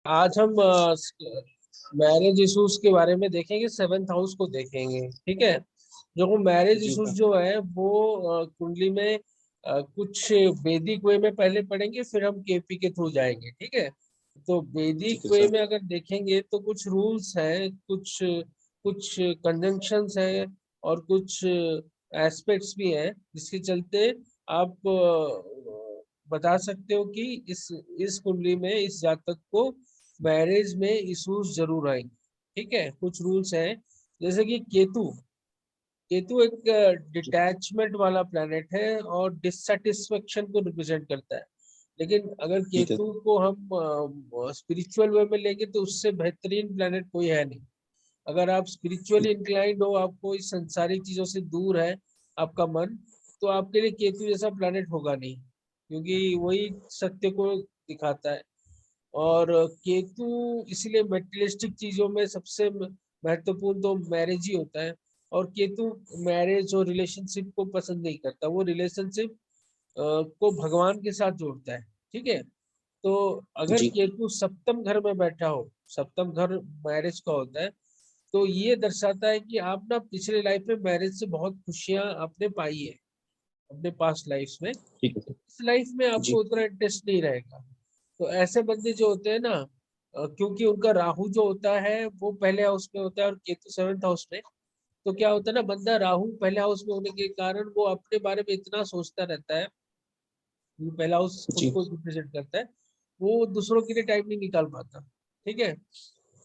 आज हम marriage issues के बारे में देखेंगे, सेवेंथ हाउस को देखेंगे। ठीक है। जो मैरिज जी इश्यूज सर। जो है वो कुंडली में कुछ वैदिक वे में पहले पढ़ेंगे, फिर हम केपी के थ्रू जाएंगे। ठीक है। तो वैदिक ठीक है वे सर। में अगर देखेंगे तो कुछ रूल्स हैं, कुछ कुछ कंजंक्शंस हैं और कुछ एस्पेक्ट्स भी हैं, जिसके चलते आप बता सकते हो कि इस कुंडली में इस जातक को मैरिज में इश्यूज जरूर आएंगे। ठीक है। कुछ रूल्स हैं, जैसे कि केतु। केतु एक जी डिटैचमेंट वाला प्लेनेट है और डिससेटिस्फेक्शन को रिप्रेजेंट करता है। लेकिन अगर ठीक है। केतु को हम स्पिरिचुअल वे में लेंगे तो उससे बेहतरीन प्लेनेट कोई है नहीं। अगर आप स्पिरिचुअली इंक्लाइंड हो, आपको इस संसारिक चीजों से दूर है आपका मन, तो आपके लिए केतु जैसा प्लेनेट होगा नहीं, क्योंकि वही सत्य को दिखाता है। और केतु इसीलिए मेटेरियलिस्टिक चीजों में सबसे महत्वपूर्ण तो मैरिज ही होता है। और केतु मैरिज और रिलेशनशिप को पसंद नहीं करता, वो रिलेशनशिप को भगवान के साथ जोड़ता है। ठीक है। तो अगर जी केतु सप्तम घर में बैठा हो, सप्तम घर मैरिज का होता है, तो ये दर्शाता है कि आप ना पिछले लाइफ में मैरिज से बहुत खुशियां आपने पाई है अपने पास्ट लाइफ में। ठीक है सर। इस लाइफ में जी आपको उतना इंटरेस्ट नहीं रहेगा। तो ऐसे बंदे जो होते हैं ना, क्योंकि उनका राहु जो होता है वो पहले हाउस में होता है और केतु सेवेंथ हाउस में, तो क्या होता है ना, बंदा राहु पहले हाउस में होने के कारण वो अपने बारे में इतना सोचता रहता है। वो पहला हाउस खुद जी को रिप्रेजेंट करता है। वो दूसरों के लिए टाइम नहीं निकाल पाता। ठीक है।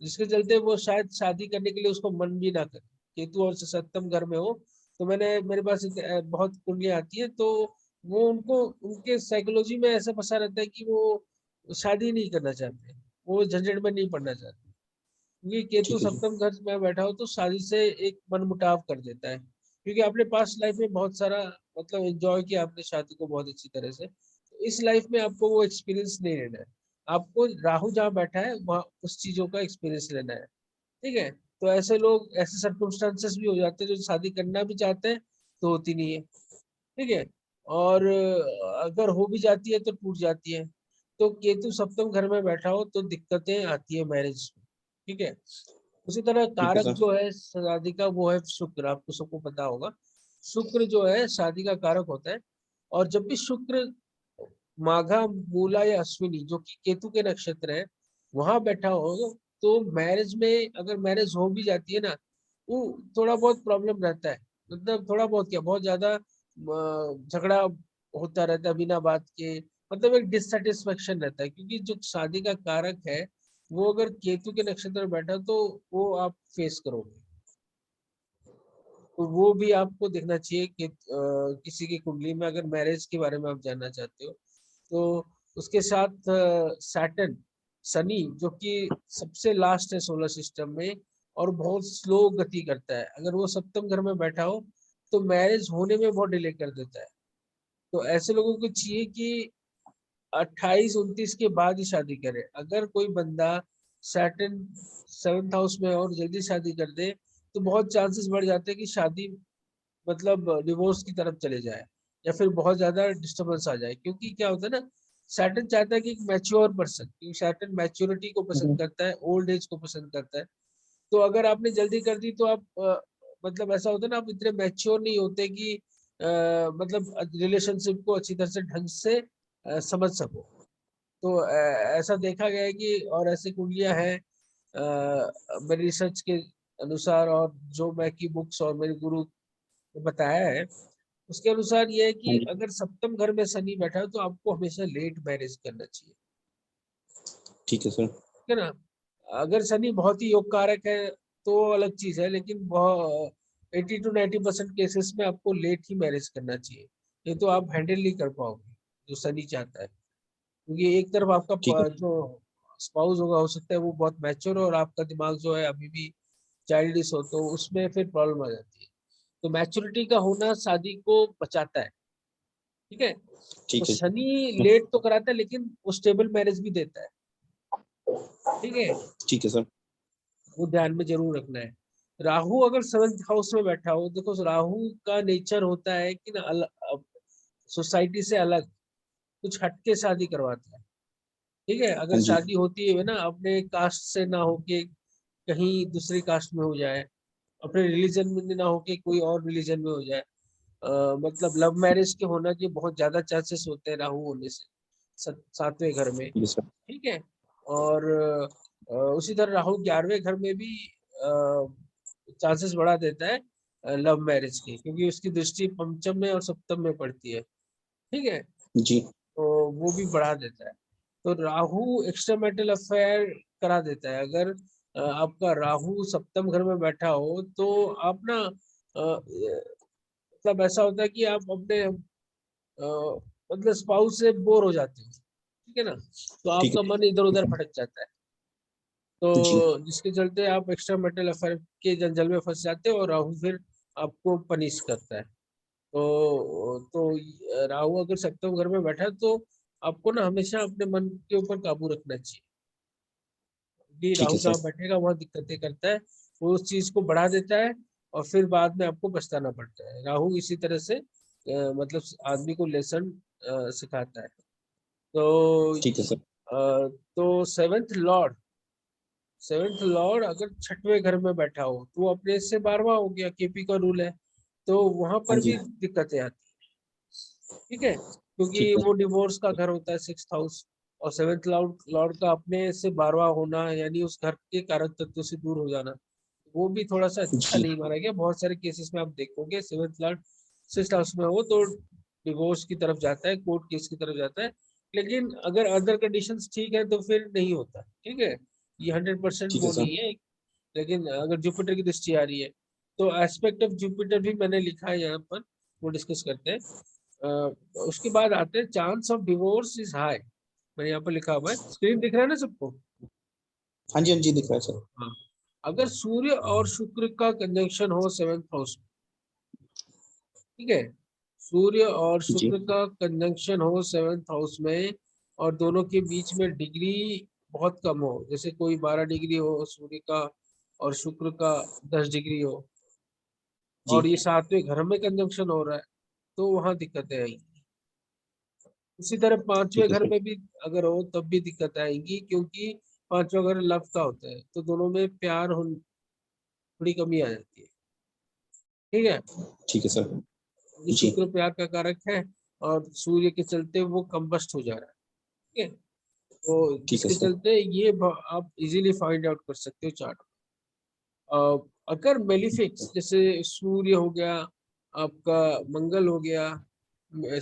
जिसके चलते वो शायद शादी करने के लिए उसको मन भी ना करे, केतु और सप्तम घर में हो। तो मेरे पास बहुत कुंडलियां आती है, तो वो उनको उनके साइकोलॉजी में ऐसा फंसा रहता है कि वो शादी नहीं करना चाहते, वो झंझट में नहीं पड़ना चाहते। क्योंकि केतु ठीक है जी। सप्तम घर में बैठा हो तो शादी से एक मनमुटाव कर देता है, क्योंकि आपने पास्ट लाइफ में बहुत सारा मतलब एंजॉय किया आपने शादी को बहुत अच्छी तरह से, तो इस लाइफ में आपको वो एक्सपीरियंस नहीं लेना है। आपको राहु जहाँ बैठा है वहाँ उस चीजों का एक्सपीरियंस लेना है। ठीक है। तो ऐसे लोग, ऐसे सर्कमस्टांसेस भी हो जाते हैं जो शादी करना भी चाहते हैं तो होती नहीं है। ठीक है। और अगर हो भी जाती है तो टूट जाती है। तो केतु सप्तम घर में बैठा हो तो दिक्कतें आती है मैरिज में। ठीक है। उसी तरह ठीक है कारक सर। जो है शादी का वो है शुक्र, आपको सबको पता होगा। शुक्र जो है शादी का कारक होता है। और जब भी शुक्र माघा मूला या अश्विनी जो कि केतु के नक्षत्र है वहां बैठा हो, तो मैरिज में अगर मैरिज हो भी जाती है ना, वो थोड़ा बहुत प्रॉब्लम रहता है। मतलब थोड़ा बहुत क्या, बहुत ज्यादा झगड़ा होता रहता है बिना बात के। मतलब एक डिससेटिस्फेक्शन रहता है, क्योंकि जो शादी का कारक है वो अगर केतु के नक्षत्र में बैठा तो वो आप फेस करोगे। तो वो भी आपको देखना चाहिए कि किसी की कुंडली में अगर मैरिज के बारे में आप जानना चाहते हो तो उसके साथ सैटर्न, शनि जो कि सबसे लास्ट है सोलर सिस्टम में और बहुत स्लो गति करता है, अगर वो सप्तम घर में बैठा हो तो मैरिज होने में बहुत डिले कर देता है। तो ऐसे लोगों को चाहिए कि 28-29 के बाद ही शादी करे। अगर कोई बंदा सैटर्न सेवंथ हाउस में और जल्दी शादी कर दे तो बहुत चांसेस बढ़ जाते हैं कि शादी मतलब डिवोर्स की तरफ चले जाए या फिर बहुत ज्यादा डिस्टर्बेंस आ जाए। क्योंकि क्या होता है ना, सैटर्न चाहता है कि एक मैच्योर पर्सन, क्योंकि सैटर्न मैच्योरिटी को पसंद करता है, ओल्ड एज को पसंद करता है। तो अगर आपने जल्दी कर दी तो आप मतलब ऐसा होता है ना, आप इतने मैच्योर नहीं होते कि मतलब रिलेशनशिप को अच्छी तरह से ढंग से समझ सको। तो ऐसा देखा गया है कि, और ऐसी कुंडलियां हैं मेरी रिसर्च के अनुसार और जो मैं की बुक्स और मेरे गुरु ने बताया है उसके अनुसार ये है हाँ कि जी। अगर सप्तम घर में शनि बैठा है तो आपको हमेशा लेट मैरिज करना चाहिए। ठीक है सर। ठीक है ना। अगर शनि बहुत ही योग कारक है तो अलग चीज है, लेकिन 80 to 90% केसेस में आपको लेट ही मैरिज करना चाहिए। ये तो आप हैंडल नहीं कर पाओगे जो शनि चाहता है, क्योंकि एक तरफ आपका ठीक है। जो स्पाउस होगा हो सकता है वो बहुत मैच्योर हो और आपका दिमाग जो है अभी भी चाइल्डिश हो, तो उसमें फिर प्रॉब्लम आ जाती है। तो मैच्योरिटी का होना शादी को बचाता है। ठीक है। तो ठीक है शनि जी। लेट तो कराता है लेकिन वो स्टेबल मैरिज भी देता है। ठीक है। ठीक है सर। वो ध्यान में जरूर रखना है। राहु अगर सेवंथ हाउस में बैठा हो, देखो राहु का नेचर होता है कि ना सोसाइटी से अलग कुछ हटके शादी करवाता है। ठीक है, अगर हाँ जी। शादी होती है ना अपने कास्ट से ना होके कहीं दूसरी कास्ट में हो जाए, अपने रिलीजन में ना होके कोई और रिलीजन में हो जाए, मतलब लव मैरिज के होना के बहुत ज्यादा चांसेस होते हैं राहु होने से सातवें घर में। ठीक है सर। ठीक है, और उसी तरह राहु 11वें घर में भी चांसेस बढ़ा देता है लव मैरिज के, क्योंकि उसकी दृष्टि पंचम में और सप्तम में पड़ती है। ठीक है, जी। तो वो भी बढ़ा देता है। तो राहु एक्स्ट्रामैरिटल अफेयर करा देता है। अगर आपका राहु सप्तम घर में बैठा हो तो आप ना मतलब ऐसा होता है कि आप अपने मतलब स्पाउस से बोर हो जाते हो। ठीक है ना, तो ठीक आपका है। मन इधर उधर भटक जाता है, जी। तो जिसके चलते आप एक्स्ट्रा मैरिटल अफेयर के जंजल में फंस जाते हो और राहु फिर आपको पनिश करता है। तो राहु अगर सप्तम घर में बैठा है तो आपको ना हमेशा अपने मन के ऊपर काबू रखना चाहिए, क्योंकि ठीक राहु है जहाँ सर। बैठेगा वहाँ दिक्कतें करता है, वो उस चीज को बढ़ा देता है और फिर बाद में आपको पछताना पड़ता है। राहु इसी तरह से मतलब आदमी को लेसन सिखाता है। तो ठीक है सर। तो सेवेंथ लॉर्ड अगर छठवें घर में बैठा हो तो वो अपने से 12वां हो गया, केपी का रूल है, तो वहां हाँ पर जी। भी दिक्कतें आती है। ठीक है, क्योंकि ठीक है। वो डिवोर्स का घर होता है 6th हाउस, और सेवेंथ लॉर्ड लॉर्ड का अपने से 12वां होना यानी उस घर के कारक तत्व से दूर हो जाना, वो भी थोड़ा सा अच्छा जी। नहीं माना गया। बहुत सारे केसेस में आप देखोगे सेवेंथ लॉर्ड 6th हाउस में हो तो डिवोर्स की तरफ जाता है, कोर्ट केस की तरफ जाता है। लेकिन अगर अदर कंडीशंस ठीक है तो फिर नहीं होता। ठीक है, ये 100% ठीक है वो सर। नहीं है। लेकिन अगर जुपिटर की दृष्टि आ रही है तो एस्पेक्ट ऑफ जुपिटर भी मैंने लिखा है यहाँ पर, वो डिस्कस करते हैं। उसके बाद आते हैं chance of divorce is high, मैंने यहाँ पर लिखा हुआ है, स्क्रीन दिख रहा है ना सबको? हाँ जी, हाँ जी, दिख रहा है सर। हाँ, अगर सूर्य और शुक्र का कंजंक्शन हो 7th हाउस में, ठीक है, सूर्य और जी। शुक्र का कंजंक्शन हो 7th हाउस में, और दोनों के बीच में डिग्री बहुत कम हो, जैसे कोई 12 डिग्री हो सूर्य का और शुक्र का 10 डिग्री हो, जी। और ये 7वें घर में कंजंक्शन हो रहा है, तो वहां दिक्कतें आएंगी। उसी तरह 5वें ठीक है घर सर। में भी अगर हो तब भी दिक्कत आएंगी, क्योंकि 5वां घर लव का होता है, तो दोनों में प्यार होने थोड़ी कमी आ जाती है। ठीक है, ठीक है सर। ये जी। शुक्र प्यार का कारक है और सूर्य के चलते वो कंबस्ट हो जा रहा है। ठीक है, तो ठीक है जिसके सर। चलते ये आप इजीली फाइंड आउट कर सकते हो चार्ट। अगर मेलिफिक्स जैसे सूर्य हो गया, आपका मंगल हो गया,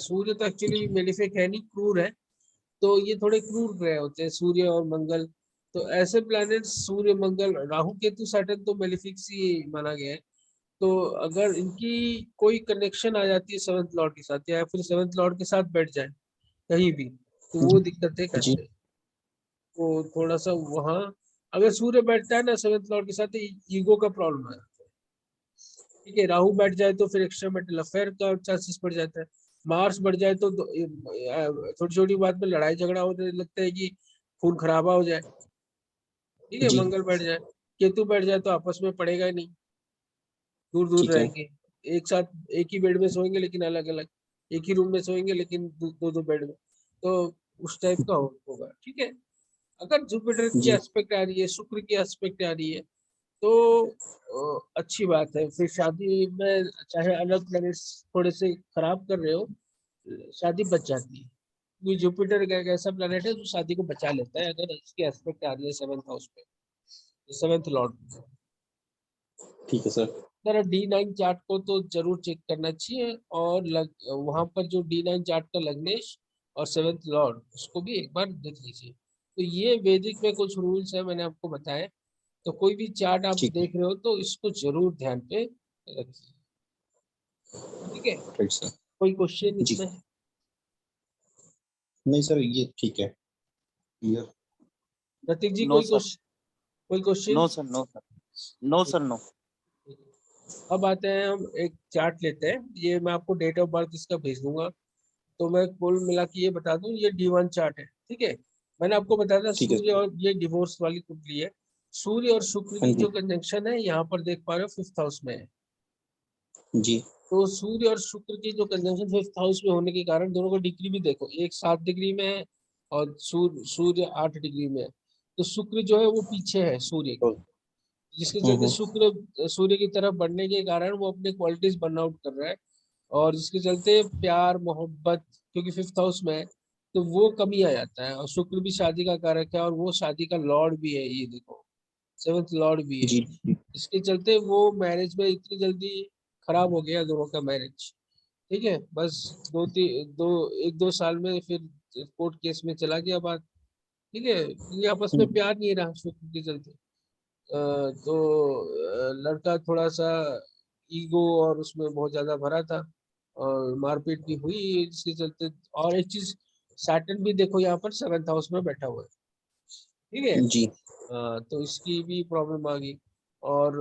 सूर्य तो एक्चुअली जी। मेलिफिक है नहीं, क्रूर है, तो ये थोड़े क्रूर ग्रह होते हैं सूर्य और मंगल। तो ऐसे प्लैनेट सूर्य मंगल राहु केतु सैटर्न तो मेलिफिक्स ही माना गया है। तो अगर इनकी कोई कनेक्शन आ जाती है 7th लॉर्ड के साथ या फिर 7th लॉर्ड के साथ बैठ जाए कहीं भी, तो वो दिक्कतें जी। करते हैं। तो थोड़ा सा वहाँ अगर सूर्य बैठता है ना 7th लॉर्ड के साथ तो ईगो का प्रॉब्लम है। ठीक है, राहु बैठ जाए तो फिर एक्स्ट्रा मेंटल अफेयर का चांसेस बढ़ जाता है। मार्स बढ़ जाए तो छोटी छोटी बात में लड़ाई झगड़ा होने लगता है कि खून खराबा हो जाए। ठीक है, जी। मंगल बैठ जाए, केतु बैठ जाए तो आपस में पड़ेगा ही नहीं, दूर दूर ठीक है। रहेंगे, एक साथ एक ही बेड में सोएंगे लेकिन अलग अलग, एक ही रूम में सोएंगे लेकिन दो दो बेड में, तो उस टाइप का होगा। ठीक है, अगर जुपिटर की जी। एस्पेक्ट आ रही है, शुक्र की एस्पेक्ट आ रही है, तो अच्छी बात है। फिर शादी में चाहे अलग प्लैनेट्स थोड़े से खराब कर रहे हो, शादी बच जाती है, क्योंकि जुपिटर का एक ऐसा प्लैनेट है जो शादी को बचा लेता है अगर इसकी एस्पेक्ट आ रही है 7th हाउस पे, 7th लॉर्ड। ठीक है सर। तरह D9 चार्ट को तो जरूर चेक करना चाहिए, और वहां पर जो D9 चार्ट का लग्नेश और 7th लॉर्ड उसको भी एक बार देख लीजिए। तो ये वैदिक में कुछ रूल्स है मैंने आपको बताए, तो कोई भी चार्ट आप ठीक है। देख रहे हो तो इसको जरूर ध्यान पे रखिए। ठीक है, राइट सर। कोई क्वेश्चन जी। इसमें? नहीं सर, ये ठीक है, क्लियर। प्रतीक जी नो कोई सर। क्वेश्चन? कोई question? No sir. No sir. No sir. No. अब आते हैं, हम एक चार्ट लेते हैं, ये मैं आपको डेट ऑफ बर्थ इसका भेज दूंगा। तो मैं कुल मिला के ये बता दूं, ये D1 चार्ट है। ठीक है, मैंने आपको बताया था ठीक है सूर्य, सर। और ये डिवोर्स वाली कुंडली है। सूर्य और शुक्र हाँ की जी। जो कंजंक्शन है यहाँ पर देख पा रहे हो 5th हाउस में है। जी। तो सूर्य और शुक्र की जो कंजंक्शन 5th हाउस में होने के कारण दोनों को डिग्री भी देखो, एक 7 डिग्री में है और सूर्य 8 डिग्री में है, तो शुक्र जो है वो पीछे है सूर्य के, जिसके चलते शुक्र सूर्य की तरफ बढ़ने के कारण वो अपने क्वालिटीज बर्न आउट कर रहा है, और जिसके चलते प्यार मोहब्बत, क्योंकि 5th हाउस में है तो वो कमी आ जाता है। और शुक्र भी शादी का कारक है, और वो शादी का लॉर्ड भी है, ये देखो 7th लॉर्ड भी है। जी जी इसके चलते वो मैरिज में इतनी जल्दी खराब हो गया दोनों का मैरिज। ठीक है, बस 1-2 साल में फिर कोर्ट केस में चला गया बात। ठीक है, ये आपस में प्यार नहीं रहा शुक्र के चलते। तो लड़का थोड़ा सा ईगो और उसमें बहुत ज्यादा भरा था, और मारपीट भी हुई जिसके चलते। और एक चीज, सैटर्न भी देखो यहाँ पर 7th हाउस में बैठा हुआ है। ठीक है, जी तो इसकी भी प्रॉब्लम आ गई। और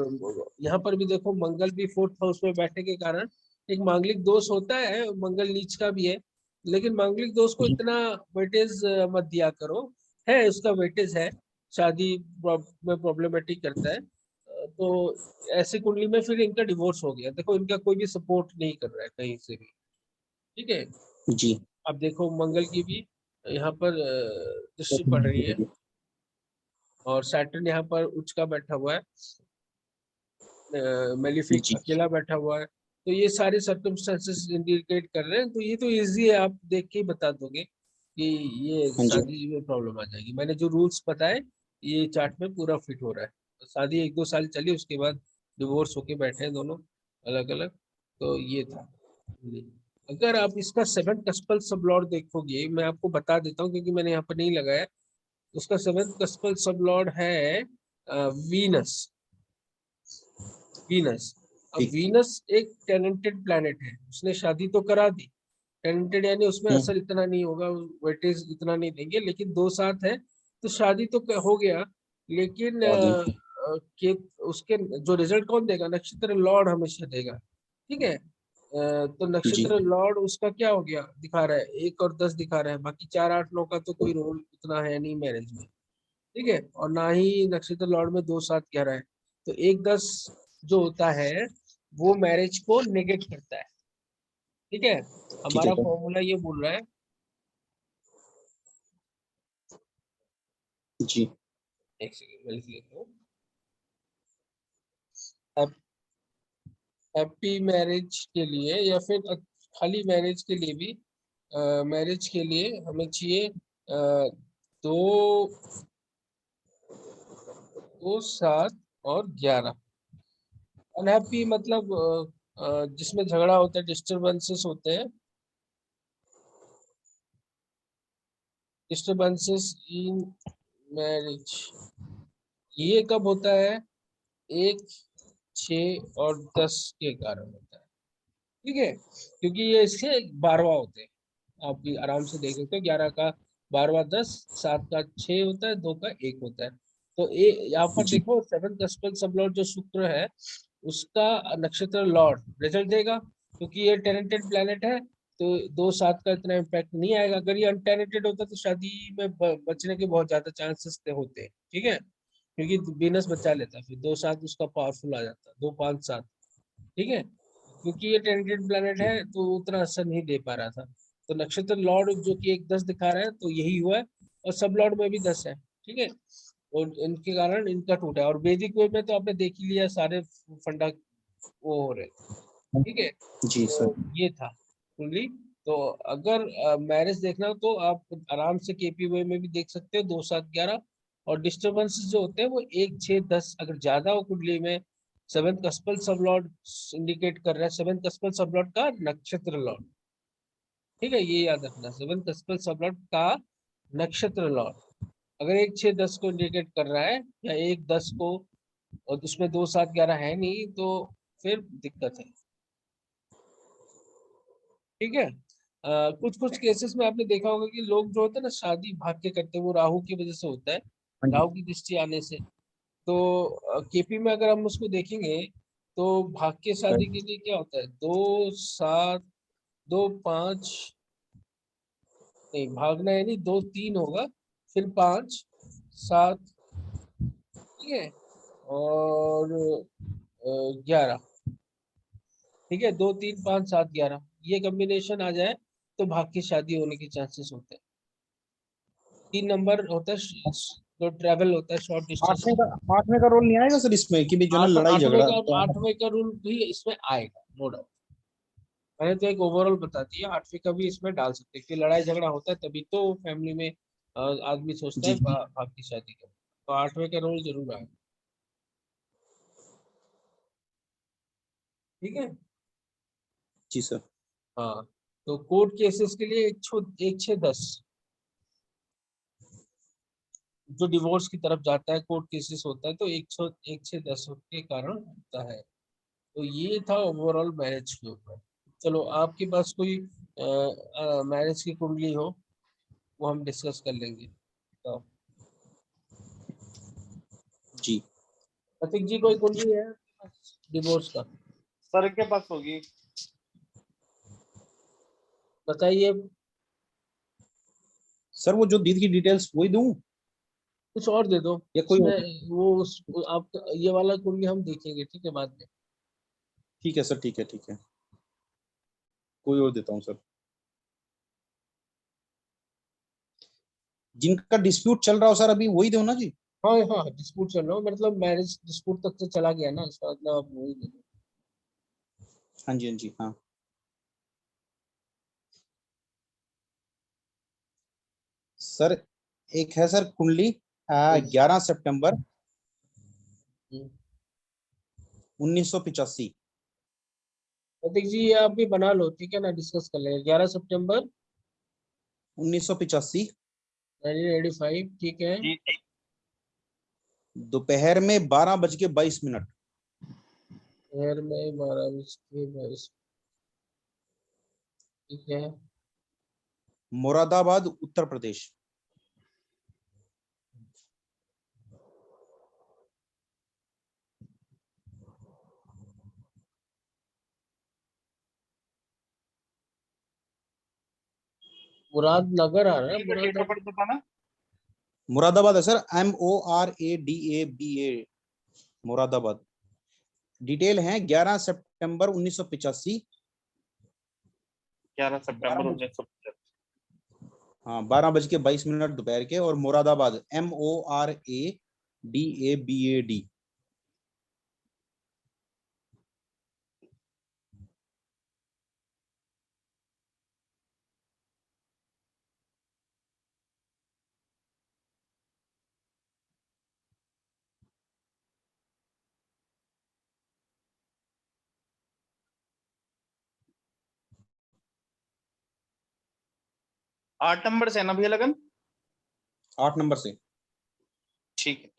यहाँ पर भी देखो मंगल भी 4th हाउस में बैठने के कारण एक मांगलिक दोष होता है, मंगल नीच का भी है, लेकिन मांगलिक दोष को जी इतना वेटेज मत दिया करो। है, उसका वेटेज है, शादी में प्रॉब्लमेटिक करता है। तो ऐसी कुंडली में फिर इनका डिवोर्स हो गया, देखो इनका कोई भी सपोर्ट नहीं कर रहा है कहीं से भी। ठीक है, जी अब देखो मंगल की भी यहाँ पर दृष्टि पड़ रही है, और सैटर्न यहाँ पर उच्च का बैठा हुआ है, मेलिफिक जी अकेला बैठा हुआ है। तो ये सारे सर्कमस्टेंसेस इंडिकेट कर रहे हैं, तो ये तो इजी है, आप देख के ही बता दोगे कि ये हाँ जी शादी में प्रॉब्लम आ जाएगी। मैंने जो रूल्स बताए ये चार्ट में पूरा फिट हो रहा है। तो शादी 1-2 साल चली, उसके बाद डिवोर्स होके बैठे हैं दोनों अलग अलग। तो ये था। अगर आप इसका 7th कस्पल सब लॉर्ड देखोगे, मैं आपको बता देता हूँ क्योंकि मैंने यहाँ पर नहीं लगाया। उसका 7th कस्पल सब लॉर्ड है वीनस। वीनस, अब ठीक वीनस एक टैलेंटेड प्लैनेट है, उसने शादी तो करा दी। टैलेंटेड यानी उसमें असर इतना नहीं होगा, वेटेज इतना नहीं देंगे, लेकिन 2 साथ है तो शादी तो हो गया। लेकिन और जी के उसके जो रिजल्ट कौन देगा, नक्षत्र लॉर्ड हमेशा देगा। ठीक है, तो जी नक्षत्र लॉर्ड उसका क्या हो गया दिखा रहा है, 1 और 10 दिखा रहा है, बाकी 4-8-9 का तो कोई रोल उतना है नहीं मैरिज में। ठीक है, और ना ही नक्षत्र लॉर्ड में 2-7-11 है। तो 1-10 जो होता है वो मैरिज को नेगेट करता है। ठीक है, ठीक है हमारा सर फॉर्मूला ये बोल रहा है, जी एक सेकंड मैं लिख लेता हूँ। हैप्पी मैरिज के लिए, या फिर खाली मैरिज के लिए भी, मैरिज के लिए हमें चाहिए 2, 7 और 11। अनहैप्पी मतलब जिसमें झगड़ा होता है, डिस्टरबेंसेस होते हैं, डिस्टरबेंसेस इन मैरिज। ये कब होता है, 1, 6 और 10 के कारण होता है। ठीक है, क्योंकि ये इसके 12वां होते हैं, आप भी आराम से देख सकते हो, 11 का 12वां 10, 7 का 6 होता है, 2 का 1 होता है। तो यहाँ पर जी देखो 7th कस्पल सब लॉर्ड जो शुक्र है, उसका नक्षत्र लॉर्ड रिजल्ट देगा, क्योंकि ये टैलेंटेड प्लैनेट है। तो 2-7 का इतना इम्पैक्ट नहीं आएगा। अगर ये अनटैलेंटेड होता तो शादी में बचने के बहुत ज्यादा चांसेस होते हैं। ठीक है, क्योंकि वीनस बचा लेता, फिर 2-7 उसका पावरफुल आ जाता, 2-5-7। ठीक है, क्योंकि ये टैलेंटेड प्लैनेट है तो उतना असर नहीं दे पा रहा था। तो नक्षत्र लॉर्ड जो कि 1-10 दिखा रहा है, तो यही हुआ है। और सब लॉर्ड में भी 10 है। ठीक है, और इनके कारण इनका टूटा है। और वैदिक वे में तो आपने देख ही लिया, सारे फंडा वो हो रहे। ठीक है, जी तो सर ये था कुंडली। तो अगर मैरिज देखना हो तो आप आराम से केपी वे में भी देख सकते हो, 2-7-11। और डिस्टर्बेंसेस जो होते हैं वो 1-6-10 अगर ज्यादा हो कुंडली में, 7th कस्पल सब लॉर्ड इंडिकेट कर रहा है, 7th कस्पल सब लॉर्ड का नक्षत्र लॉर्ड। ठीक है, ये याद रखना, 7th कस्पल सब लॉर्ड का नक्षत्र लॉर्ड अगर 1-6-10 को इंडिकेट कर रहा है, या 1-10 को, और उसमें 2-7-11 है नहीं, तो फिर दिक्कत है। ठीक है, कुछ कुछ केसेस में आपने देखा होगा कि लोग जो होते हैं ना शादी भाग के करते हैं, वो राहु की वजह से होता है, हाँ जी राहु की दृष्टि आने से। तो केपी में अगर हम उसको देखेंगे, तो भाग के शादी के लिए क्या होता है, 2-7, 2-5, नहीं भागना है नहीं, 2-3 होगा, फिर 5-7। ठीक है, और 11। ठीक है, 2-3-5-7-11, ये कॉम्बिनेशन आ जाए तो भाग की शादी होने के चांसेस होते हैं। 3 नंबर होता है जो ट्रेवल होता है शॉर्ट डिस्टेंस। आठवें का रोल नहीं आएगा सर इसमें कि भी जो ना लड़ाई झगड़ा तो आठवें का रूल भी इसमें आएगा, नो डाउट। मैंने तो एक ओवरऑल बता दिया, आठवीं का भी इसमें डाल सकते हैं कि लड़ाई झगड़ा होता है तभी तो फैमिली में आदमी सोचता है जी जी भाग की शादी करें, तो आठवें का रोल जरूर आएगा। ठीक है। जी सर। हाँ, तो कोर्ट केसेस के लिए 1/6/10 जो डिवोर्स की तरफ जाता है, कोर्ट केसेस होता है तो 1/6/10 के कारण होता है। तो ये था ओवरऑल मैरिज के ऊपर। चलो, आपके पास कोई मैरिज की कुंडली हो वो हम डिस्कस कर लेंगे। तो जी प्रतीक जी, कोई कुंडली है डिवोर्स का? सर के पास होगी। बताइए। सर, वो जो दी की डिटेल्स वही दूं कुछ और दे दो या कोई और? इसमें, आपका ये वाला कुंडली हम देखेंगे, ठीक है, बाद में। ठीक है सर, ठीक है ठीक है, कोई और देता हूँ सर। जिनका डिस्प्यूट चल रहा हो सर अभी वही दो ना जी। हाँ हाँ, डिस्प्यूट चल रहा हो मतलब मैरिज डिस्प्यूट तक तो चला गया ना, इसका मतलब आप वही दे दो। हाँ जी हाँ जी हाँ। सर एक है सर कुंडली 11 सितंबर हम्म। 1985। प्रतीक जी, ये आप भी बना लो, ठीक है ना, डिस्कस कर लेंगे। 11 सितंबर 1985 1985, ठीक है। जी दोपहर में 12:22। शहर में 12:22, ठीक है। मुरादाबाद उत्तर प्रदेश। मुरादनगर आ रहा है, डेट ऑफ बर्थ बताना। मुरादाबाद है सर, MORADABA, मुरादाबाद। डिटेल है 11 सितंबर 1985। 11 सितंबर 1950। हाँ, 12:22 दोपहर के, और मुरादाबाद MORADABAD। 8 नंबर से है ना भैया लगन? 8 नंबर से। ठीक है।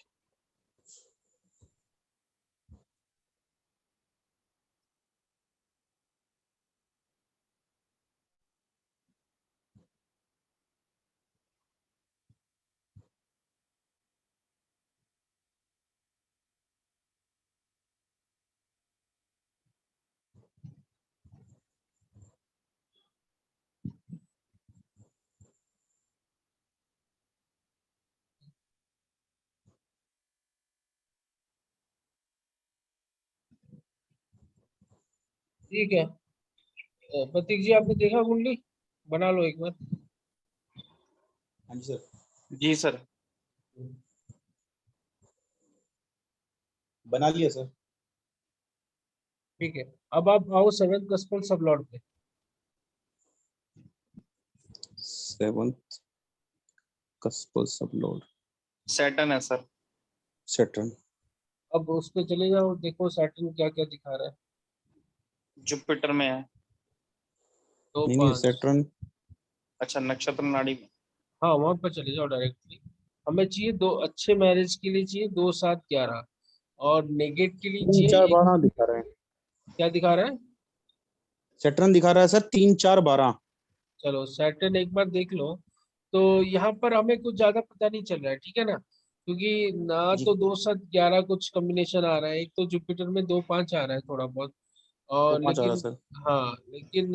ठीक है। प्रतीक जी, आपने देखा कुंडली? बना लो एक बार। हाँ जी सर, जी सर। बना लिया सर। ठीक है, अब आप आओ 7th कस्टल सब लॉर्ड पे। 7th कस्पल सब लोड सैटर्न है सर। सैटर्न। अब उस पे चले जाओ, देखो सैटर्न क्या क्या दिखा रहा है। जुपिटर में है। दो नहीं नहीं, पांच सैटर्न। अच्छा, नक्षत्र नाड़ी में। हाँ, वहां पर चले जाओ डायरेक्टली। हमें चाहिए दो अच्छे मैरिज के लिए, चाहिए 2 7 11, और नेगेट के लिए 3 4 चाहिए एक। 12 दिखा रहे हैं। क्या दिखा रहा है? सैटर्न दिखा रहा है सर 3 4 12। चलो सैटर्न एक बार देख लो। तो यहाँ पर हमें कुछ ज्यादा पता नहीं चल रहा है, ठीक है ना, क्योंकि ना जी, तो 2 7 11 कुछ कॉम्बिनेशन आ रहा है, एक तो जुपिटर में 2 5 आ रहा है थोड़ा बहुत। दो और पांच आ रहा है लेकिन, सर। हाँ लेकिन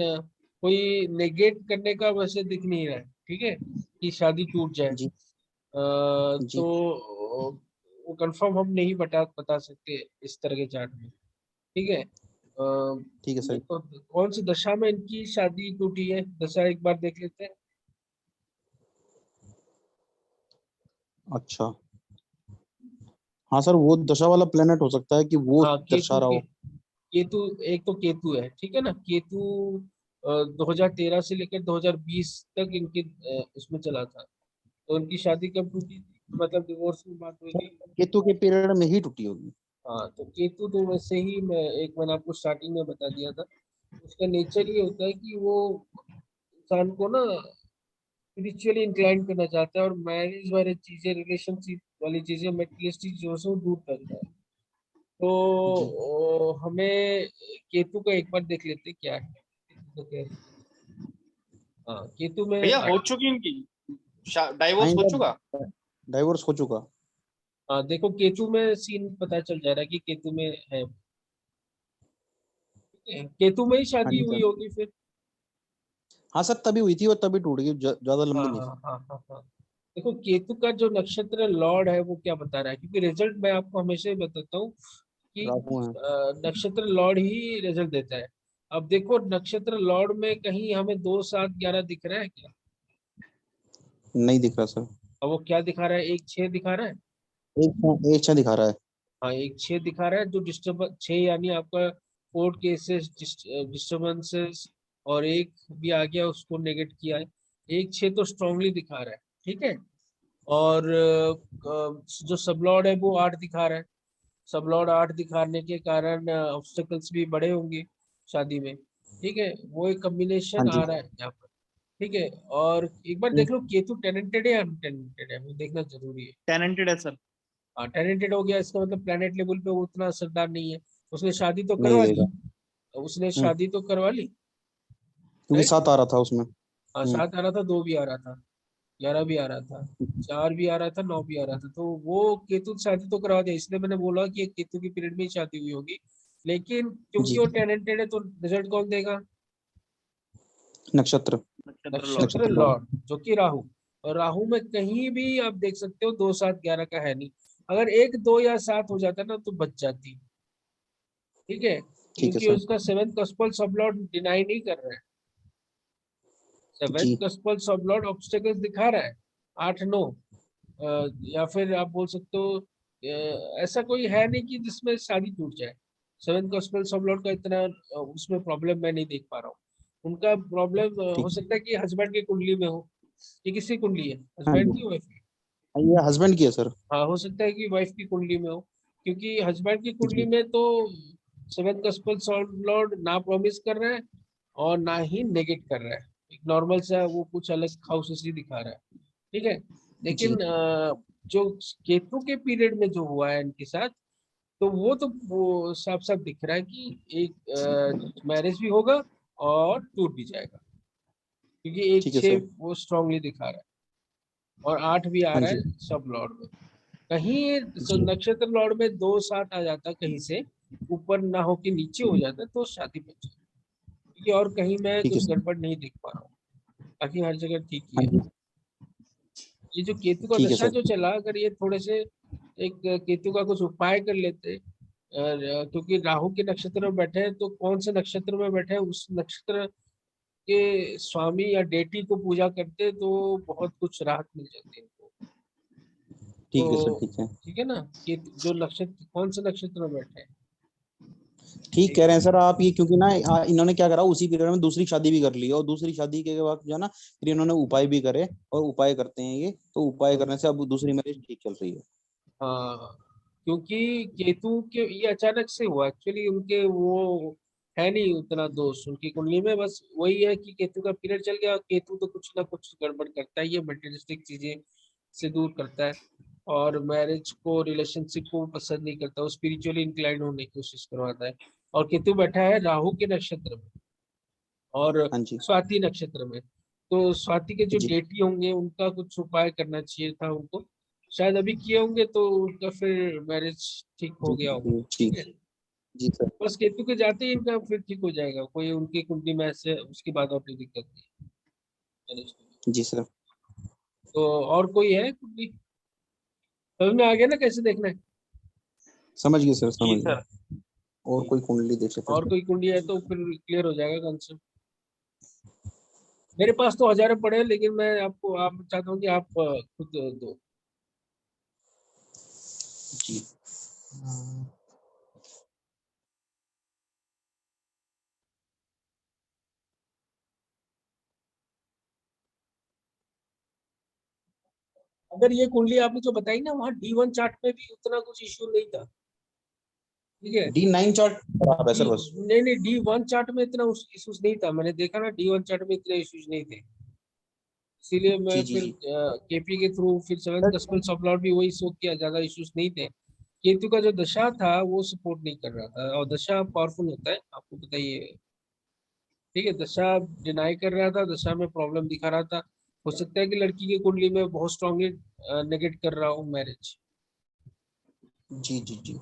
कोई नेगेट करने का वैसे दिख नहीं रहा है, ठीक है, कि शादी टूट जाए। जी तो जी। वो कंफर्म हम नहीं बता सकते इस तरह के चार्ट में, ठीक है। ठीक है सर। तो कौन सी दशा में इनकी शादी टूटी है, दशा एक बार देख लेते हैं। अच्छा, हाँ सर, वो दशा वाला प्लेनेट हो सकता है कि वो हाँ दर्शा केतु रहा के, हो। केतु, एक तो केतु है, ठीक है ना, केतु 2013 से लेकर 2020 तक इनके उसमें चला था। तो उनकी शादी कब टूटी थी, मतलब डिवोर्स में बात हुई सर थी। केतु के पीरियड में ही टूटी होगी। हाँ तो केतु तो वैसे ही मैंने आपको स्टार्टिंग में बता दिया था, उसका नेचर ये होता है कि वो इंसान को ना स्पिरिचुअली इंक्लाइन करना चाहता है, और मैरिज वाली चीजें, रिलेशनशिप वाली चीजें, मेटेरियलिस्टिक चीजों से वो दूर करता है। तो जी। हमें केतु का एक बार देख लेते क्या है। केतु का क्या है? हाँ केतु में भैया हो चुकी इनकी हाँ, डाइवोर्स हो चुका। इनका डाइवोर्स हो चुका। हाँ देखो केतु में सीन पता चल जा रहा है कि केतु में है, केतु में ही हाँ शादी जी हुई सर। होगी फिर। हाँ सर, तभी हुई थी और तभी टूट गई, ज्यादा हाँ लंबी नहीं हाँ थी। हाँ हाँ हाँ। देखो केतु का जो नक्षत्र लॉर्ड है वो क्या बता रहा है, क्योंकि रिजल्ट मैं आपको हमेशा ही बताता हूँ कि राहु है। नक्षत्र लॉर्ड ही रिजल्ट देता है। अब देखो नक्षत्र लॉर्ड में कहीं हमें 2 7 11 दिख रहा है क्या? नहीं दिख रहा सर। अब वो क्या दिखा रहा है, 1 6 दिखा रहा है। एक एक अच्छा दिखा रहा है। हाँ 1 6 दिखा रहा है, जो डिस्टर्ब 6 यानी आपका कोर्ट केसेस, डिस्टर्बेंसेस, और एक भी आ गया उसको नेगेट किया है। 1 6 तो स्ट्रांगली दिखा रहा है, ठीक है। और जो सबलॉर्ड है वो 8 दिखा रहा है। सबलॉर्ड 8 दिखाने के कारण ऑब्स्टेकल्स भी बड़े होंगे शादी में, ठीक है, वो एक हाँ कॉम्बिनेशन जी। आ रहा है यहाँ पर, ठीक है। और एक बार हम्म, देख लो केतु टेनेंटेड है या अनटेनेंटेड है, वो देखना जरूरी है। टैलेंटेड है सर। हाँ टेनेंटेड हो गया, इसका मतलब प्लेनेट लेवल पे वो उतना असरदार नहीं है। उसने शादी तो नहीं करवा ली, देगा। उसने हम्म, शादी तो करवा ली, क्योंकि राइट। सात आ रहा था उसमें। हाँ 7 आ रहा था, 2 भी आ रहा था, 11 भी आ रहा था, 4 भी आ रहा था, 9 भी आ रहा था, तो वो केतु से शादी तो करवा दिया, इसलिए मैंने बोला कि ये केतु की पीरियड में ही शादी हुई होगी। लेकिन क्योंकि जी। वो टैलेंटेड है तो रिजल्ट कौन देगा? नक्षत्र। नक्षत्र लॉर्ड। नक्षत्र नक्षत्र लॉर्ड। लॉर्ड जो कि राहु। और राहु में कहीं भी आप देख सकते हो 2 7 11 का है नहीं। अगर 1 2 या 7 हो जाता ना तो बच जाती, ठीक है, ठीक है क्योंकि सर। उसका 7th कस्पल सब लॉर्ड डिनाई नहीं कर रहा है। 7th जी। कस्पल सब लॉर्ड ऑब्स्टेकल्स दिखा रहा है, 8 9। या फिर आप बोल सकते हो ऐसा कोई है नहीं कि जिसमें शादी टूट जाए। 7th गॉस्पेल सब लॉर्ड का इतना उसमें प्रॉब्लम मैं नहीं देख पा रहा हूँ। उनका प्रॉब्लम हो ठीक। सकता है कि हस्बैंड की कुंडली में हो। ये किसकी कुंडली है, हाँ हस्बैंड जी। की, वाइफ की? हाँ, ये हस्बैंड की है सर। हाँ हो सकता है कि वाइफ की कुंडली में हो, क्योंकि हस्बैंड की कुंडली जी। में तो 7th गॉस्पेल सब लॉर्ड ना प्रॉमिस कर रहा है और ना ही नेगेट कर रहा है। एक नॉर्मल सा वो कुछ अलग हाउसेस ही दिखा रहा है, ठीक है। जी। लेकिन जो केतु के पीरियड में जो हुआ है इनके साथ, तो वो साफ साफ दिख रहा है कि एक मैरिज भी होगा और टूट भी जाएगा, क्योंकि एक ठीक है 6 सर। वो स्ट्रांगली दिखा रहा है, और 8 भी आ हाँ रहा जी। है सब लॉर्ड में। कहीं जी। नक्षत्र लॉर्ड में 2 7 आ जाता कहीं से, ऊपर ना हो के नीचे हो जाता तो शादी बच जाती, क्योंकि और कहीं मैं ठीक है कुछ सर। गड़बड़ नहीं देख पा रहा हूँ। बाकी हर जगह ठीक ही हाँ है। जी। ये जो केतु का ठीक है दशा सर। जो चला, अगर ये थोड़े से एक केतु का कुछ उपाय कर लेते, क्योंकि राहु के नक्षत्र में बैठे हैं, तो कौन से नक्षत्र में बैठे हैं उस नक्षत्र के स्वामी या डेटी को पूजा करते तो बहुत कुछ राहत मिल जाती है इनको। ठीक है सर। तो ठीक है। ठीक है ना, केतु जो नक्षत्र कौन से नक्षत्र में बैठे हैं, ठीक एक कह रहे हैं सर आप, ये क्योंकि ना इन्होंने क्या करा, उसी पीरियड में दूसरी शादी भी कर ली, और दूसरी शादी के बाद जो है ना, फिर इन्होंने उपाय भी करे, और उपाय करते हैं ये, तो उपाय करने से अब दूसरी मैरिज ठीक चल रही है। हाँ, क्योंकि केतु के ये अचानक से हुआ, एक्चुअली उनके वो है नहीं उतना दोष उनकी कुंडली में, बस वही है कि केतु का पीरियड चल गया। केतु तो कुछ ना कुछ गड़बड़ करता है, ये मटेरियलिस्टिक चीजें से दूर करता है, और मैरिज को, रिलेशनशिप को पसंद नहीं करता, वो स्पिरिचुअली इंक्लाइंड होने की कोशिश करवाता है। और केतु बैठा है राहु के नक्षत्र में और हाँ जी। स्वाति नक्षत्र में, तो स्वाति के जो जी। डेटी होंगे उनका कुछ उपाय करना चाहिए था उनको, शायद अभी किए होंगे तो उनका फिर मैरिज ठीक हो जी। गया होगा, जी। जी। ठीक है। जी सर। बस केतु के जाते ही इनका फिर ठीक हो जाएगा, कोई उनकी कुंडली में ऐसे उसके बाद और कोई दिक्कत नहीं मैरिज के लिए। जी सर। तो और कोई है कुंडली, समझ में आ गया ना कैसे देखना है? समझ गए सर, जी समझ गए। सर। और कोई कुंडली देख लेते हैं और सर। कोई कुंडली है तो फिर क्लियर हो जाएगा कंसेप्ट। मेरे पास तो हजारों पड़े हैं, लेकिन मैं आपको आप चाहता हूँ कि आप खुद दो। अगर ये कुंडली आपने जो बताई ना, वहाँ D1 चार्ट में भी उतना कुछ इश्यू नहीं था, ठीक है। D9 चार्ट खराब है सर बस। नहीं नहीं, D1 चार्ट में इतना इश्यूज नहीं था, मैंने देखा ना, D1 चार्ट में इतने इश्यूज नहीं थे, इसीलिए मैं जी जी फिर जी केपी के थ्रू फिर 7th दशमलव सब लॉर्ड भी वही शो किया, ज्यादा इश्यूज नहीं थे। केतु का जो दशा था वो सपोर्ट नहीं कर रहा था, और दशा पावरफुल होता है, आपको बताइए, ठीक है। दशा डिनाई कर रहा था, दशा में प्रॉब्लम दिखा रहा था। हो सकता है कि लड़की की कुंडली में बहुत स्ट्रांगली नेगेट कर रहा हूँ मैरिज, जी जी जी।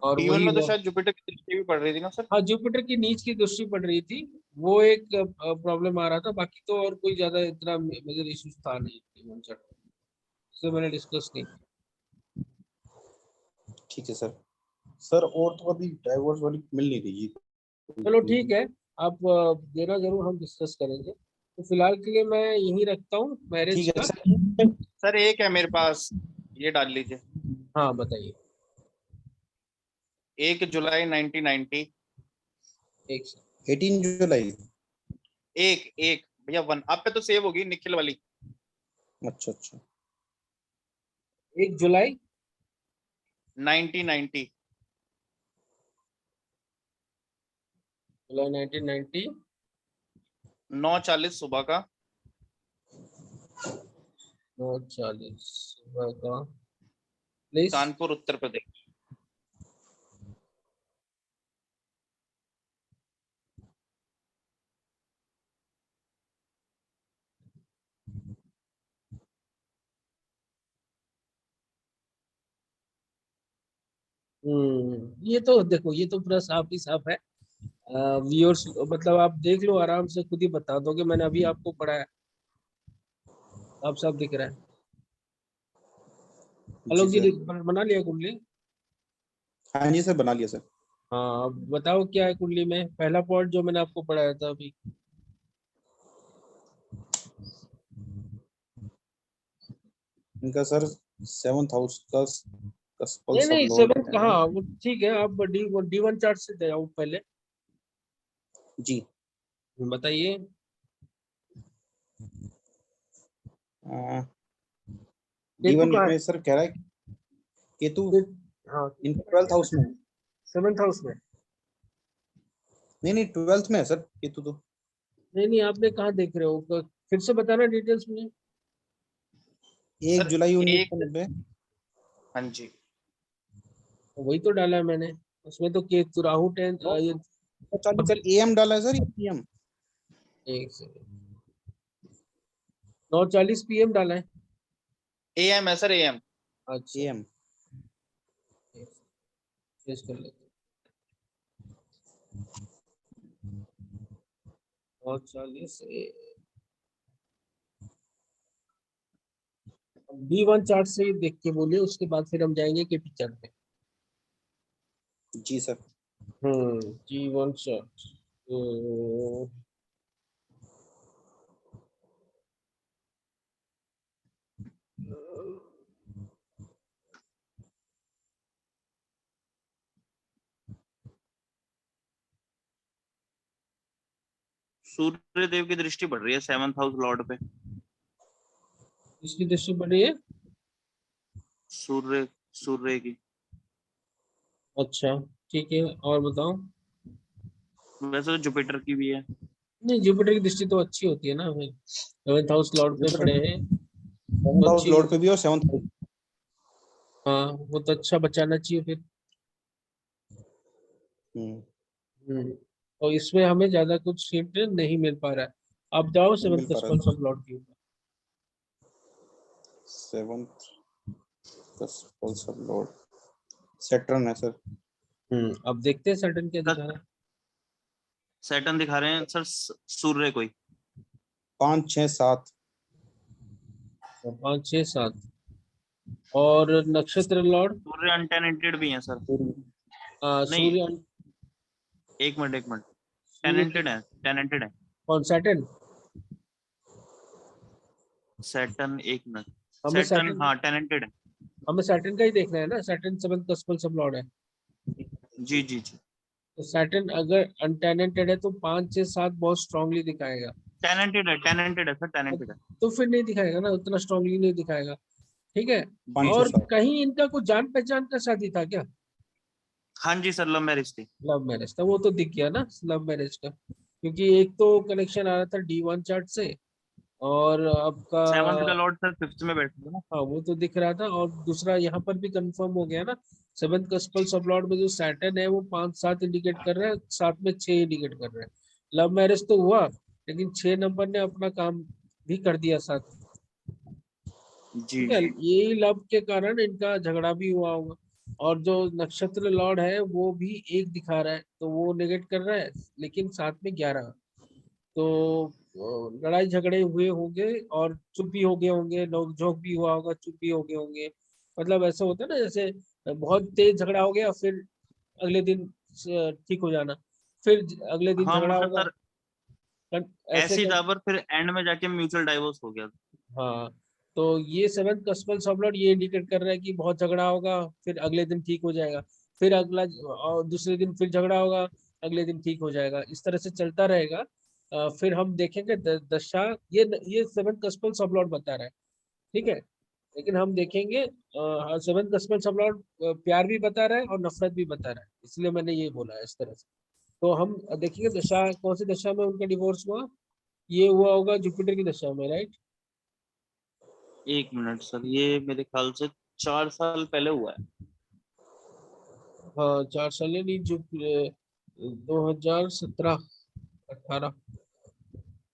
और D1 वही में तो वो, शायद जुपिटर की दृष्टि भी पड़ रही थी ना सर। हाँ, जुपिटर की नीच की दृष्टि पड़ रही थी, वो एक प्रॉब्लम आ रहा था, बाकी तो और कोई ज्यादा इतना मेजर इश्यूज था नहीं D1 चार्ट में, इससे मैंने डिस्कस नहीं किया। ठीक है सर। सर और तो अभी डाइवोर्स वाली मिल नहीं रही चलो जी। ठीक है, आप देना जरूर, हम डिस्कस करेंगे। तो फिलहाल के लिए मैं यही रखता हूँ मैरिज ठीक है का। सर। सर एक है मेरे पास, ये डाल लीजिए। हाँ बताइए। 1 जुलाई 1990। एक से 18 जुलाई। एक एक भैया, वन आप पे तो सेव होगी निखिल वाली। अच्छा अच्छा। 1 जुलाई 1990। जुलाई 1990, 9:40 सुबह का। 9:40 सुबह का, प्लीज। कानपुर उत्तर प्रदेश। ये तो देखो, ये तो पूरा साफ ही साफ है। व्यूअर्स, मतलब आप देख लो आराम से, खुद ही बता दोगे, मैंने अभी आपको पढ़ाया, साफ साफ दिख रहा है। जी आलोक जी सर। बना लिया कुंडली? हाँ जी सर, बना लिया सर। हाँ, अब बताओ क्या है कुंडली में, पहला पॉइंट जो मैंने आपको पढ़ाया था अभी। इनका सर 7th हाउस का कस्पल नहीं सब नहीं, लॉर्ड 7th है। कहाँ, वो ठीक है, आप D1 चार्ट से जाओ पहले, जी। बताइए। केतु D1 कहाँ में है? सर कह रहा है केतु हाँ, इन 12th हाउस में है। 7th हाउस में। नहीं नहीं, 12th में है सर केतु तो। नहीं नहीं, आपने कहाँ देख रहे हो, फिर से बताना डिटेल्स में। एक सर जुलाई उन्नीस एक, सौ नब्बे हाँ जी। वही तो डाला है मैंने, उसमें तो केतु राहु 10 ये। 9:40 सर AM डाला है सर या PM? एक सेकंड, 9:40 PM डाला है। AM है सर, AM। अच्छा, AM। चेंज कर लेते हैं। 9:40 D1 चार्ट से देख के बोलिए, उसके बाद फिर हम जाएंगे के पिक्चर पे। जी सर। D1 चार्ट तो सूर्य देव की दृष्टि पड़ रही है 7th हाउस लॉर्ड पे। इसकी दृष्टि पड़ रही है। सूर्य सूर्य की। अच्छा, ठीक है, और बताओ। वैसे तो जुपिटर की भी है। नहीं, जुपिटर की दृष्टि तो अच्छी होती है ना, फिर 7th हाउस लॉर्ड पे जुपिटर पड़े हैं, 7th तो हाउस अच्छी। लॉर्ड पे भी और 7th हाउस। हाँ, वो तो अच्छा बचाना चाहिए फिर। हम्म। तो इसमें हमें ज्यादा कुछ हिंट नहीं मिल पा रहा है। आप जाओ नहीं मिल 7th पा रहा कस्पल है। ऑफ लॉर्ड के ऊपर। 7th कस्पल सब लॉर्ड सैटर्न है सर। अब देखते हैं सैटर्न क्या दिखा रहा है। सैटर्न दिखा रहे हैं सर, सूर्य कोई। 5 6 7। 5 6 7, और नक्षत्र लॉर्ड। सूर्य अनटेनेंटेड भी है सर। नहीं, सूर्य। एक मिनट एक मिनट। सूर्य टेनेंटेड है। कौन, सैटर्न? सैटर्न, एक मिनट। हमें सैटर्न सैटर्न, हाँ टेनेंटेड है। हमें सैटर्न का ही देखना है ना, सैटर्न 7th कस्पल सब लॉर्ड है। जी जी जी। तो सैटर्न अगर अनटेनेंटेड है तो 5 6 7 बहुत स्ट्रांगली दिखाएगा। टेनेंटेड है सर, टेनेंटेड है। तो फिर नहीं दिखाएगा ना, उतना स्ट्रांगली नहीं दिखाएगा। ठीक है। 5 और 6 7। कहीं इनका कुछ जान पहचान का शादी था क्या? हाँ जी सर, लव मैरिज थी। लव मैरिज था, वो तो दिख गया ना लव मैरिज का, क्योंकि एक तो कनेक्शन आ रहा था D1 चार्ट से, और आपका 7th का लॉर्ड सर 5th में बैठा था ना। हाँ वो तो दिख रहा था, और दूसरा यहाँ पर भी कंफर्म हो गया ना, 7th कस्पल सब लॉर्ड में जो सैटर्न है वो 5 7 इंडिकेट कर रहा है, साथ में 6 इंडिकेट कर रहा है। लव मैरिज तो हुआ, लेकिन 6 नंबर ने अपना काम भी कर दिया साथ। जी ठीक है, जी। यही लव के कारण इनका झगड़ा भी हुआ होगा। और जो नक्षत्र लॉर्ड है वो भी एक दिखा रहा है, तो वो नेगेट कर रहा है, लेकिन साथ में 11। तो लड़ाई झगड़े हुए होंगे, और चुप भी हो गए होंगे, नोक झोंक भी हुआ होगा, चुप भी हो गए होंगे। मतलब ऐसा होता है ना, जैसे बहुत तेज झगड़ा हो गया, फिर अगले दिन ठीक हो जाना, फिर अगले दिन हाँ झगड़ा मतलब होगा, सर ऐसे ऐसे ही कर। था, पर फिर एंड में जाके म्यूचुअल डाइवोर्स हो गया। हाँ, तो ये 7th कस्पल सबलॉट ये इंडिकेट कर रहा है कि बहुत झगड़ा होगा, फिर अगले दिन ठीक हो जाएगा, फिर अगला और दूसरे दिन फिर झगड़ा होगा, अगले दिन ठीक हो जाएगा, इस तरह से चलता रहेगा। फिर हम देखेंगे दशा, ये 7th कस्पल सबलॉट बता रहा है। ठीक है, लेकिन हम देखेंगे 7th कस्पल सबलॉट प्यार भी बता रहा है और नफरत भी बता रहा है, इसलिए मैंने ये बोला है इस तरह से। तो हम देखेंगे दशा, कौन सी दशा में उनका डिवोर्स हुआ। ये हुआ होगा जुपिटर की दशा में, राइट। 1 मिनट सर, ये मेरे ख्याल से 4 साल पहले हुआ है। हाँ 4 साल नहीं, जो 2017 18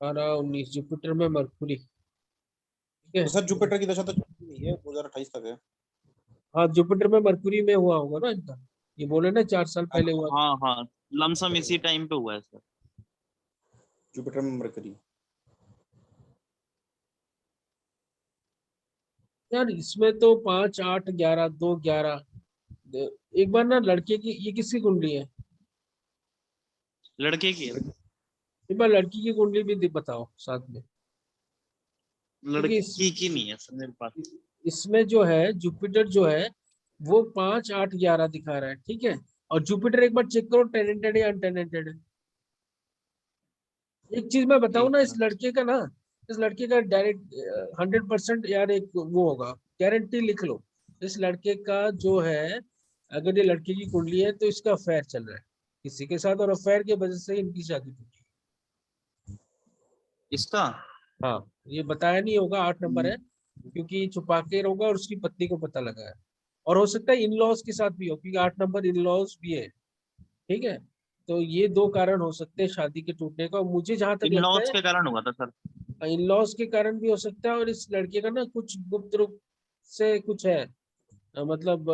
18 19 जुपिटर में मरकुरी। ठीक है। तो सर जुपिटर की दशा तो चलती नहीं है, 2028 तक है। हाँ जुपिटर में मरकुरी में हुआ होगा ना इनका, ये बोले ना 4 साल पहले हुआ था। हाँ हाँ, लमसम इसी टाइम पे हुआ है सर। जुपिटर में मरकरी। यार इसमें तो 5 8 11 2 11। एक बार ना लड़के की, ये किसकी कुंडली है? लड़के की है। एक बार लड़की की कुंडली भी बताओ साथ में, क्योंकि लड़की की नहीं है सर मेरे पास। इसमें जो है जुपिटर जो है वो 5 8 11 दिखा रहा है। ठीक है, और जुपिटर एक बार चेक करो टेनेंटेड है या अनटेनेंटेड है। एक चीज मैं बताऊं एक ना, इस मिनट। लड़के का ना, इस लड़के का डायरेक्ट 100% यार एक वो होगा, गारंटी लिख लो। इस लड़के का जो है, अगर ये लड़के की कुंडली है तो इसका अफेयर चल रहा है किसी के साथ, और अफेयर की वजह से इनकी शादी टूटी। इसका हाँ, ये बताया नहीं होगा, 8 नंबर है, क्योंकि छुपा के होगा और उसकी पत्नी को पता लगा है। और हो सकता है इन लॉज के साथ भी हो, क्योंकि 8 नंबर इन लॉज भी है। ठीक है, तो ये दो कारण हो सकते हैं शादी के टूटने का, और मुझे जहां तक इन लगता लॉज है के कारण हुआ था सर। इन लॉज के कारण भी हो सकता है, और इस लड़के का ना कुछ गुप्त रूप से कुछ है, मतलब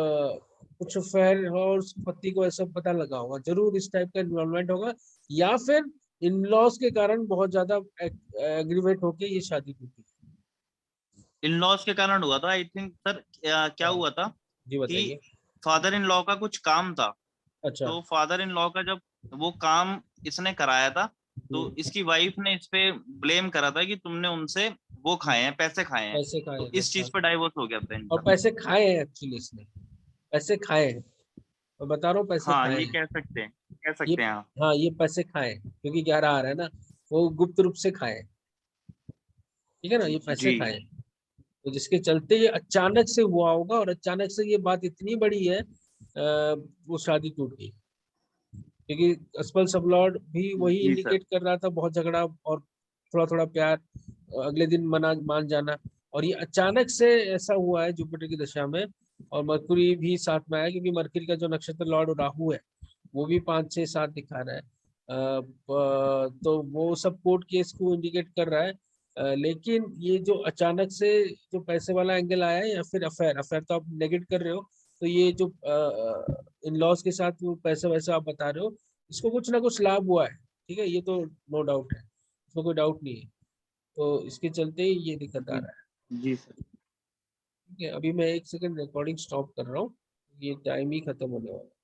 कुछ अफेयर हो और उसकी पत्नी को ऐसा पता लगा होगा, जरूर इस टाइप का इन्वॉल्वमेंट होगा, या फिर इन लॉज के कारण बहुत ज्यादा एग्रीवेट होके ये शादी टूटी। इन लॉज के कारण हुआ था आई थिंक सर। क्या हाँ हुआ था जी कि बताइए। फादर इन लॉ का कुछ काम था। अच्छा। तो फादर इन लॉ का जब वो काम इसने कराया था, तो हम्म। इसकी वाइफ ने इस पे ब्लेम करा था कि तुमने उनसे वो खाए हैं, पैसे खाए हैं। पैसे खाए तो हैं, इस अच्छा। चीज पे डाइवोर्स हो गया था और इनका। पैसे खाए हैं एक्चुअली इसने, पैसे खाए हैं, मैं बता रहा हूँ पैसे हाँ खाए ये हैं। कह सकते हैं, कह ये सकते हैं आप। हाँ, ये पैसे खाए हैं, क्योंकि 11 आ रहा है ना, वो गुप्त रूप से खाए हैं। ठीक है ना, ये पैसे जी। खाए हैं, तो जिसके चलते ये अचानक से हुआ होगा, और अचानक से ये बात इतनी बड़ी है, वो शादी टूट गई, क्योंकि अस्पल सबलॉर्ड भी वही जी सर। इंडिकेट कर रहा था, बहुत झगड़ा और थोड़ा थोड़ा प्यार, अगले दिन मना मान जाना, और ये अचानक से ऐसा हुआ है जुपिटर की दशा में। और मरकुरी भी साथ में आया, क्योंकि मरकुरी का जो नक्षत्र लॉर्ड राहु है वो भी 5 6 7 दिखा रहा है। तो वो सब कोर्ट केस को इंडिकेट कर रहा है। लेकिन ये जो अचानक से जो पैसे वाला एंगल आया है, या फिर अफेयर, अफेयर तो आप नेगेट कर रहे हो, तो ये जो इन लॉज के साथ वो पैसे वैसे आप बता रहे हो, इसको कुछ ना कुछ लाभ हुआ है। ठीक है, ये तो नो डाउट है, इसमें कोई डाउट नहीं है। तो इसके चलते ही ये दिक्कत आ जी रहा है। जी सर। ठीक है, अभी मैं 1 सेकंड रिकॉर्डिंग स्टॉप कर रहा हूँ, ये टाइम ही खत्म होने वाला है।